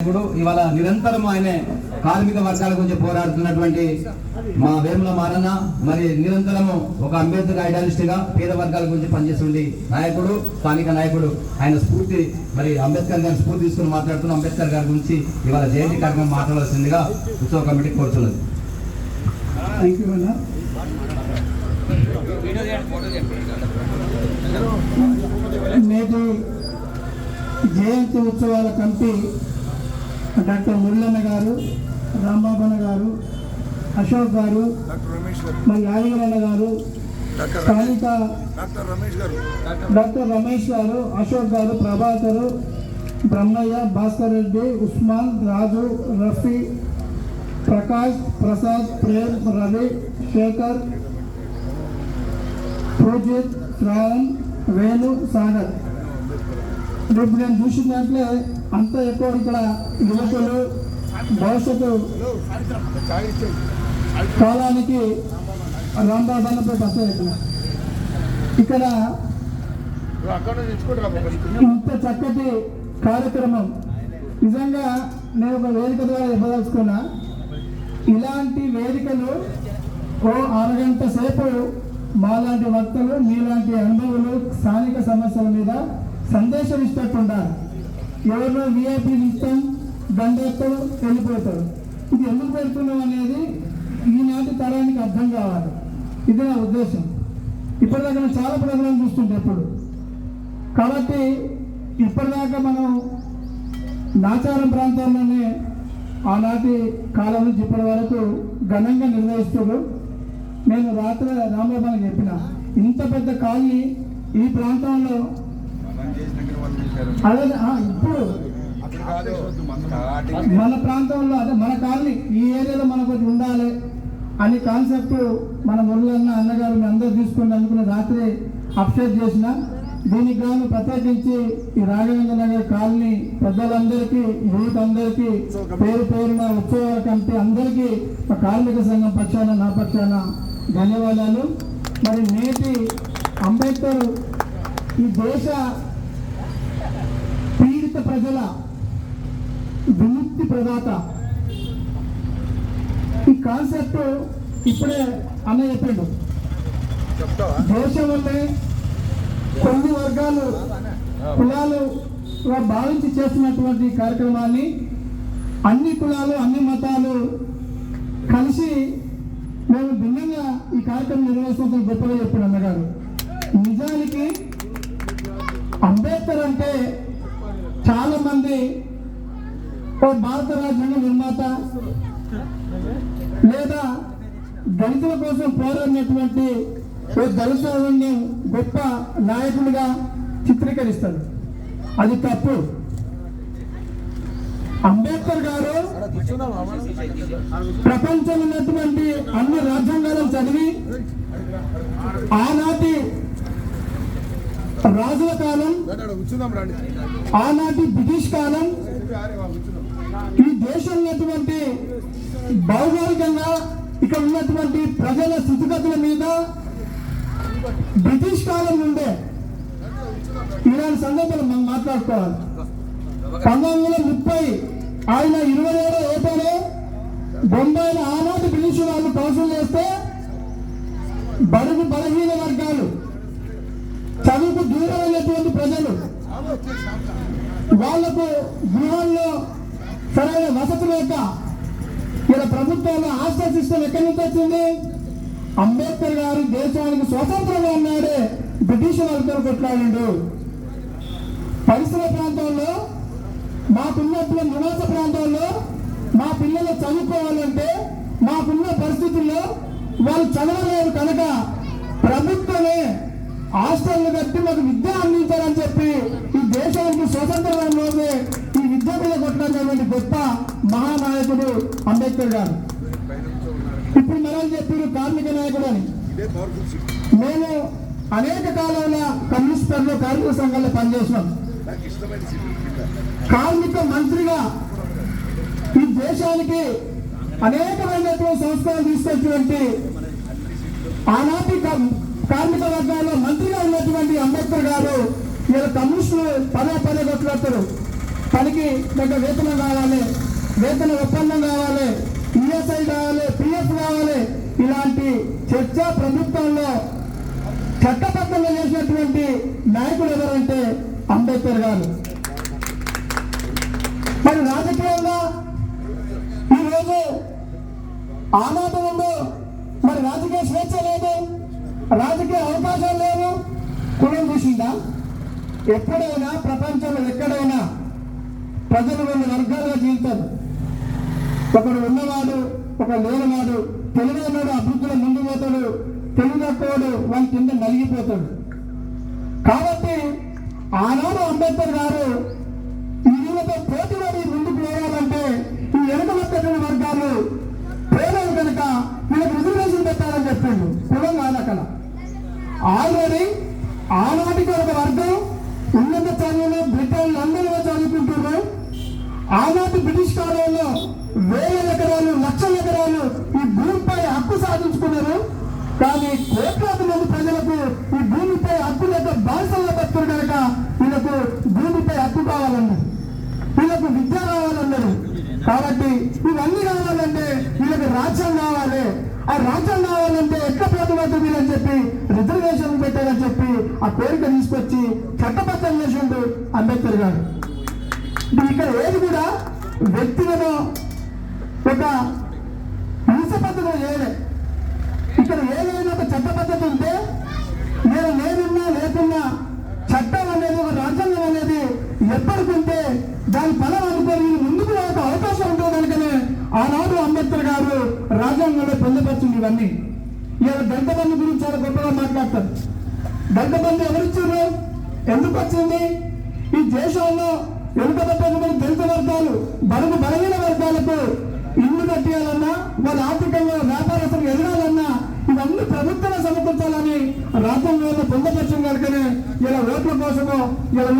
ఇవాళ నిరంతరం ఆయన కార్మిక వర్గాల గురించి పోరాడుతున్నటువంటి మా వేముల మారన్న మరి నిరంతరము ఒక అంబేద్కర్ ఐడియాలిస్ట్ గా పేద వర్గాల గురించి పనిచేస్తుంది నాయకుడు, స్థానిక నాయకుడు. ఆయన స్ఫూర్తి మరి అంబేద్కర్ గారి స్ఫూర్తి తీసుకుని మాట్లాడుతున్న అంబేద్కర్ గారి గురించి ఇవాళ జయంతి కార్యక్రమం మాట్లాడాల్సిందిగా ఉత్సవ కమిటీ కోరుతున్నది. నేటి జయంతి ఉత్సవాల కమిటీ డాక్టర్ మురళన్న గారు, రాంబాబన్న గారు, అశోక్ గారు, మరి యాదగిరన్న గారు, స్థానిక డాక్టర్ రమేష్ గారు, అశోక్ గారు, ప్రభాకరు, బ్రహ్మయ్య, భాస్కర్ రెడ్డి, ఉస్మాన్, రాజు, రఫీ, ప్రకాష్, ప్రసాద్, ప్రేమ్, రవి, శేఖర్, పూజిత్, శ్రావణ్, వేణు, సాగర్. రేపు నేను చూసినట్లే అంత ఎక్కువ ఇక్కడ యువకులు భవిష్యత్తు కాలానికి రాంబాబన్నపై బస్సు ఇక్కడ ఇంత చక్కటి కార్యక్రమం నిజంగా నేను ఒక వేదిక ద్వారా ఇవ్వదలుచుకున్నా. ఇలాంటి వేదికలు ఓ అరగంట సేపు మాలాంటి వక్తలు, మీలాంటి అనుభవులు స్థానిక సమస్యల మీద సందేశం ఇస్తుంటారు. ఎవరినో విఐపీ ఇస్తాం, దండెత్తారు, వెళ్ళిపోతారు. ఇది ఎందుకు పెడుతున్నాం అనేది ఈనాటి తరానికి అర్థం కావాలి. ఇది నా ఉద్దేశం. ఇప్పటిదాకా నేను చాలా ప్రోగ్రాం చూస్తుంటే ఎప్పుడు కాబట్టి ఇప్పటిదాకా మనం నాచారం ప్రాంతాల్లోనే ఆనాటి కాలం నుంచి ఇప్పటి వరకు ఘనంగా నిర్వహిస్తున్నారు. నేను రాత్రి రాంబాబానికి చెప్పిన ఇంత పెద్ద కాలనీ ఈ ప్రాంతంలో అదే ఇప్పుడు మన ప్రాంతంలో అదే మన కాలనీ ఈ ఏరియాలో మనకు ఉండాలి అనే కాన్సెప్ట్ మన మురళన్న అన్నగారు మీ అందరూ తీసుకుని అనుకున్న రాత్రి అప్డేట్ చేసిన. దీనికి గాను ప్రత్యేకించి ఈ రాఘవేంద్ర నగర్ కాలనీ పెద్దలందరికీ, యూత్ అందరికీ పేరు పేరున ఉత్సవాల కమిటీ అందరికీ మా కార్మిక సంఘం పక్షాన, నా పక్షాన ధన్యవాదాలు. మరి నేటి అంబేద్కర్ ఈ దేశ పీడిత ప్రజల విముక్తి ప్రదాత. ఈ కాన్సెప్ట్ ఇప్పుడే అన్న చెప్పాడు. దేశంలోనే కొన్ని వర్గాలు, కులాలు భావించి చేస్తున్నటువంటి కార్యక్రమాన్ని అన్ని కులాలు, అన్ని మతాలు కలిసి మేము భిన్నంగా ఈ కార్యక్రమం నిర్వహిస్తున్న గొప్పగా చెప్పాడు అన్నగారు. నిజానికి అంబేద్కర్ అంటే చాలా మంది ఓ భారత రాజ్యాంగ నిర్మాత లేదా దళితుల కోసం పోరాడినటువంటి ఓ దళితులని గొప్ప నాయకుడిగా చిత్రీకరిస్తారు. అది తప్పు. అంబేద్కర్ గారు ప్రపంచంలో ఉన్నటువంటి అన్ని రాజ్యాంగాలను చదివి ఆనాటి రాజుల కాలం, ఆనాటి బ్రిటిష్ కాలం, ఈ దేశంలో ఉన్నటువంటి భౌగోళికంగా ఇక్కడ ఉన్నటువంటి ప్రజల స్థితిగతుల మీద బ్రిటిష్ కాలం నుండే ఇలాంటి సందర్భాలు మనం మాట్లాడుకోవాలి. 1930 ఆయన 27 ఏప్రిల్ బొంబాయిలో ఆనాటి బ్రిటిష్ వాళ్ళు కౌన్సిల్ చేస్తే బడుగు బలహీన వర్గాలు, చదువుకు దూరమైనటువంటి ప్రజలు, వాళ్లకు గృహాల్లో సరైన వసతి లేక ఇలా ప్రభుత్వంలో హాస్టల్ సిస్టమ్ ఎక్కడి నుంచి వచ్చింది? అంబేద్కర్ గారు దేశానికి స్వతంత్రంగా ఉన్నాడే బ్రిటిష్ వాళ్ళతో కొట్లాడిండు. పరిసర ప్రాంతాల్లో మాకున్నట్లు నివాస ప్రాంతాల్లో మా పిల్లలు చదువుకోవాలంటే మాకున్న పరిస్థితుల్లో వాళ్ళు చదవలేరు కనుక ప్రభుత్వమే హాస్టళ్లు కట్టి మాకు విద్య అందించాలని చెప్పి ఈ దేశానికి స్వతంత్రం రోజే ఈ విద్య మీద కొట్లాడినటువంటి గొప్ప మహానాయకుడు అంబేద్కర్ గారు. ఇప్పుడు మనం చెప్పారు కార్మిక నాయకుడు అని. మేము అనేక కాలంలో కమ్యూనిస్ట్ పార్టీలో కార్మిక సంఘాల్లో పనిచేసినాం. కార్మిక మంత్రిగా ఈ దేశానికి అనేకమైనటువంటి సంస్కరణలు తీసుకొచ్చినటువంటి ఆనాటి కార్మిక వర్గాల్లో మంత్రిగా ఉన్నటువంటి అంబేద్కర్ గారు ఇలా కమ్యూనిస్టులు పదే కొట్లాడతారు. పనికి దగ్గర వేతనం కావాలి, వేతన ఒప్పందం కావాలి, ఈఎస్ఐ కావాలి, పిఎఫ్ కావాలి. ఇలాంటి చర్చ ప్రభుత్వంలో చట్టబద్ధంగా చేసినటువంటి నాయకుడు ఎవరంటే అంబేద్కర్ గారు. మరి రాజకీయంగా ఈరోజు ఆనాటి ముందు మరి రాజకీయ స్వేచ్ఛ లేదు, రాజకీయ అవకాశం లేదు. కులం చూసిందా? ఎప్పుడైనా ప్రపంచంలో ఎక్కడైనా ప్రజలు 2 వర్గాలుగా జీవితారు. ఒకడు ఉన్నవాడు, ఒక లేనివాడు. తెలివైనవాడు అభివృద్ధిలో ముందు పోతాడు, తెలివితక్కువడు వాళ్ళ కింద నలిగిపోతాడు. కాబట్టి ఆనాడు అంబేద్కర్ గారు ఈ వీళ్ళతో పోటీపడి ముందుకు పోవాలంటే ఈ వెనుకబడిన వర్గాలు పేదలు కనుక వీళ్ళకి రిజర్వేషన్ పెట్టాలని చెప్పిండు. కులం కాదు అక్కడ. ఆల్రెడీ ఆనాటికి ఒక వర్గం ఉన్నత చదువులు బ్రిటన్ లండన్లో చదువుకుంటున్నారు. ఆనాటి బ్రిటిష్ కాలంలో 1000 ఎకరాలు 1,00,000 ఎకరాలు ఈ భూమిపై హక్కు సాధించుకున్నారు. కానీ కోట్లాది మంది ప్రజలకు ఈ భూమిపై హక్కు లేక బానిసల్లో బతుకులు కనుక వీళ్ళకు భూమిపై హక్కు కావాలన్నారు, వీళ్ళకు విద్య కావాలన్నారు. కాబట్టి ఇవన్నీ కావాలంటే వీళ్ళకి రాజ్యం కావాలి. ఆ రాజ్యం కావాలంటే ఎట్లా ప్రతిబద్ధులు అని చెప్పి రిజర్వేషన్ పెట్టారని చెప్పి ఆ కోరిక తీసుకొచ్చి చట్టబద్ధం చేసిండు అంబేద్కర్ గారు. ఇక్కడ ఏది కూడా వ్యక్తిగత ఒక హింస పద్ధతిలో చేయలే. ఇక్కడ ఏదైనా ఒక చట్టబద్ధత ఉంటే నేనున్నా లేకున్నా చట్టం అనేది ఒక రాజ్యాంగం అనేది ఎప్పటికుంటే దాని ఫలం అనుకోని ముందుకు ఒక అవకాశం ఉంటుంది. కనుకనే ఆనాడు అంబేద్కర్ గారు రాజ్యాంగంలో పొందపరిచింది ఇవన్నీ. ఇలా దళిత బంధు గురించి చాలా గొప్పగా మాట్లాడతారు. దళిత బంధు ఎవరిచ్చారు, ఎందుకు వచ్చింది? ఈ దేశంలో వెనుకబడిన దళిత వర్గాలు బలహీన వర్గాలకు ఇల్లు కట్టియాలన్నా, వాళ్ళ ఆర్థికంగా వ్యాపారస్తులు ఎదగాలన్నా ఇవన్నీ ప్రభుత్వం సమకూర్చాలని రాజ్యాంగంలో పొందపరిచిన కనుకనే ఇలా ఓట్ల కోసమో ఇలా